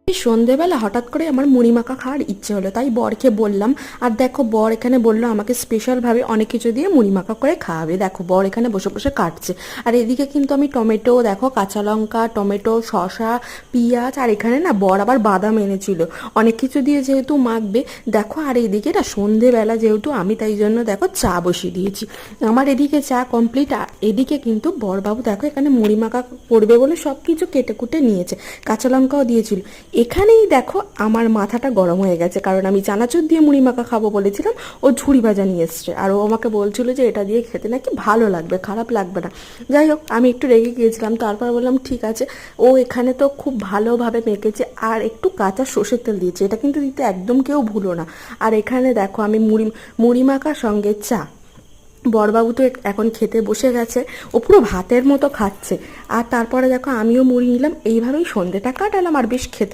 এই সন্ধেবেলা হঠাৎ করে আমার মুড়ি মাখা খাওয়ার ইচ্ছে হলো, তাই বরকে বললাম। আর দেখো বর এখানে বললো আমাকে স্পেশালভাবে অনেক কিছু দিয়ে মুড়ি মাখা করে খাওয়াবে। দেখো বর এখানে বসে বসে কাটছে, আর এদিকে কিন্তু আমি টমেটো, দেখো কাঁচা লঙ্কা, টমেটো, শসা, পেঁয়াজ, আর এখানে না বর আবার বাদাম এনেছিল অনেক কিছু দিয়ে যেহেতু মাখবে। দেখো আর এদিকে না সন্ধেবেলা যেহেতু আমি, তাই জন্য দেখো চা বসিয়ে দিয়েছি। আমার এদিকে চা কমপ্লিট, আর এদিকে কিন্তু বরবাবু দেখো এখানে মুড়ি মাখা করবে বলে সব কিছু কেটে কুটে নিয়েছে, কাঁচা লঙ্কাও দিয়েছিল। এখানেই দেখো আমার মাথাটা গরম হয়ে গেছে, কারণ আমি চানাচুর দিয়ে মুড়ি মাখা খাবো বলেছিলাম, ও ঝুড়ি ভাজা নিয়ে এসছে, আর ও আমাকে বলছিল যে এটা দিয়ে খেতে নাকি ভালো লাগবে, খারাপ লাগবে না। যাই হোক আমি একটু রেগে গিয়েছিলাম, তারপর বললাম ঠিক আছে। ও এখানে তো খুব ভালোভাবে মেখেছে, আর একটু কাঁচা সর্ষের তেল দিয়েছে, এটা কিন্তু দিতে একদম কেউ ভুলো না। আর এখানে দেখো আমি মুড়ি মাখার সঙ্গে চা। বড়বাবু তো এখন খেতে বসে গেছে, ও পুরো ভাতের মতো খাচ্ছে। আর তারপরে দেখো আমিও মুড়ি নিলাম, এইভাবেই সন্ধেটা কাটালাম, আর বেশ খেতেও